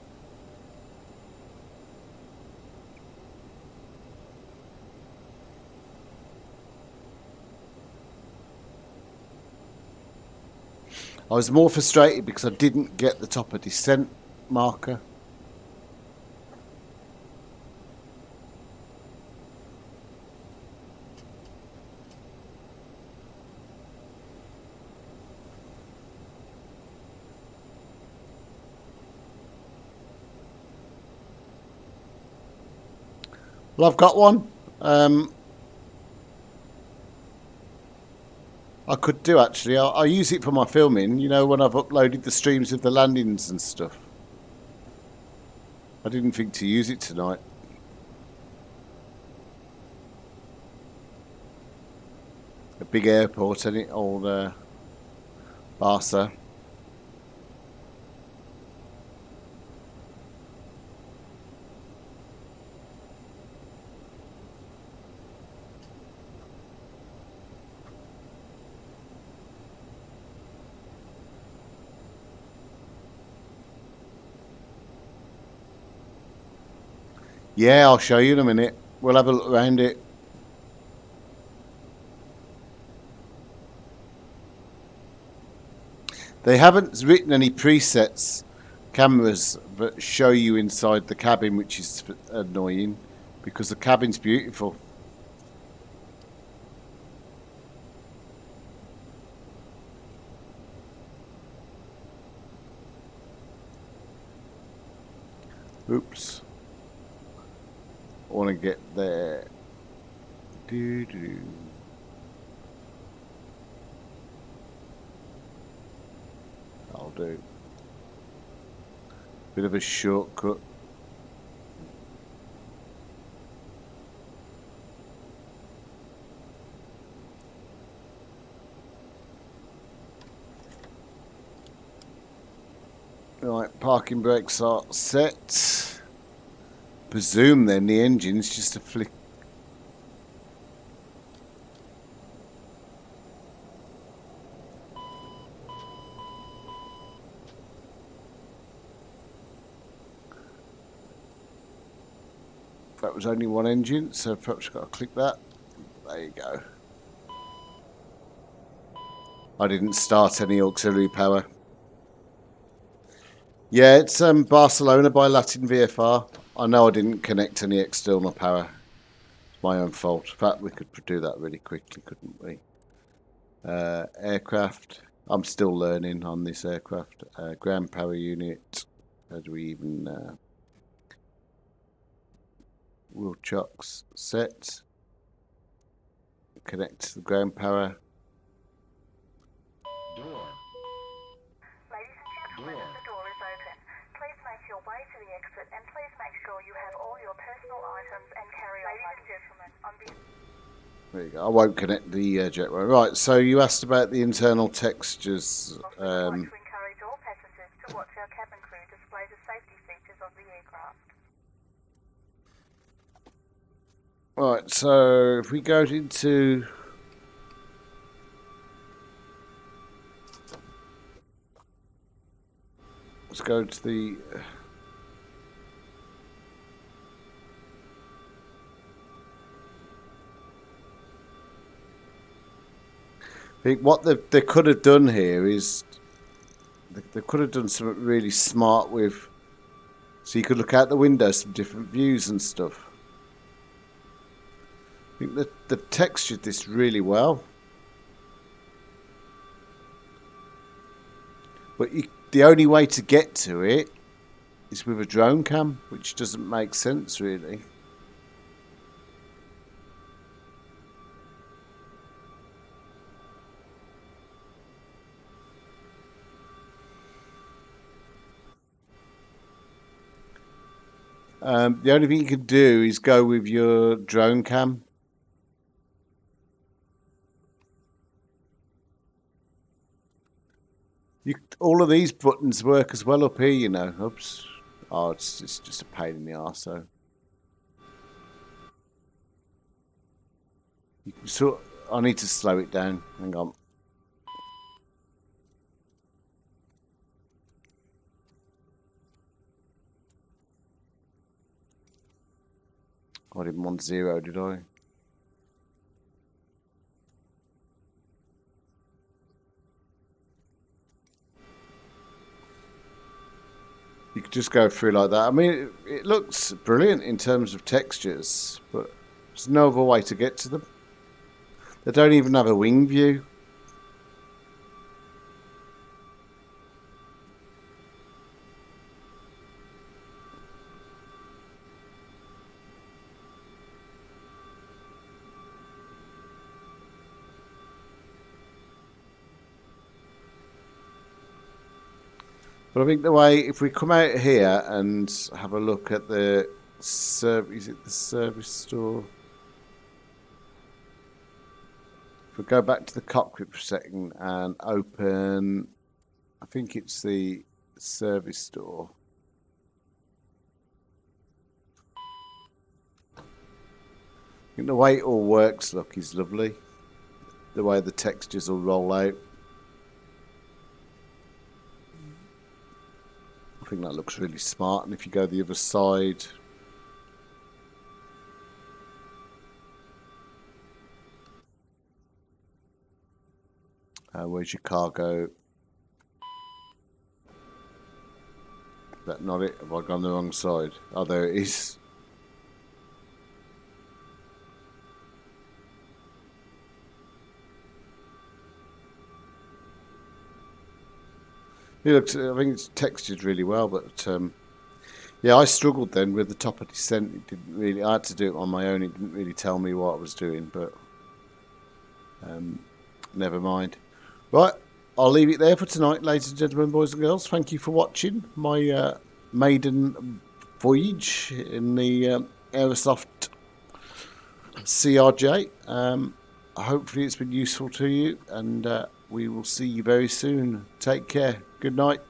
I was more frustrated because I didn't get the top of descent marker. Well, I've got one. I could do actually. I'll use it for my filming, you know, when I've uploaded the streams of the landings and stuff. I didn't think to use it tonight. A big airport, isn't it? Old Barca. Yeah, I'll show you in a minute. We'll have a look around it. They haven't written any presets cameras that show you inside the cabin, which is annoying because the cabin's beautiful. Oops. I want to get there. Doo-doo. I'll do. Bit of a shortcut. Right, parking brakes are set. Presume then the engine's just a flick. That was only one engine, so perhaps got to click that. There you go. I didn't start any auxiliary power. Yeah, it's Barcelona by Latin VFR. I know I didn't connect any external power. It's my own fault. In fact, we could do that really quickly, couldn't we? Aircraft. I'm still learning on this aircraft. Ground power unit. How do we even... wheel chocks set. Connect to the ground power. Door. Ladies and gentlemen, the door is open. Please make your way to the exit and please make sure you have all your personal items and carry-on. Ladies and gentlemen, on the... There you go. I won't connect the jetway. Right, so you asked about the internal textures. We'd like to encourage all passengers to watch our cabin crew display the safety features of the aircraft. Right, so if we go into... Let's go to the... I think what they could have done here is... They could have done something really smart with... So you could look out the window, some different views and stuff. I think that they've textured this really well. But the only way to get to it is with a drone cam, which doesn't make sense really. The only thing you can do is go with your drone cam. All of these buttons work as well up here, you know. Oops. Oh, it's just a pain in the arse, so. So I need to slow it down. Hang on. I didn't want 0, did I? You could just go through like that. I mean, it looks brilliant in terms of textures, but there's no other way to get to them. They don't even have a wing view. But I think the way, if we come out here and have a look at the is it the service store? If we go back to the cockpit for a second and open, I think it's the service store. I think the way it all works, look, is lovely. The way the textures will roll out. I think that looks really smart. And if you go the other side, where's your cargo? Is that not it? Have I gone the wrong side? Oh, there it is. It looks, I think it's textured really well, but yeah, I struggled then with the top of descent. It didn't really. I had to do it on my own. It didn't really tell me what I was doing, but never mind. Right, I'll leave it there for tonight, ladies and gentlemen, boys and girls. Thank you for watching my maiden voyage in the Aerosoft CRJ. Hopefully it's been useful to you, and we will see you very soon. Take care. Good night.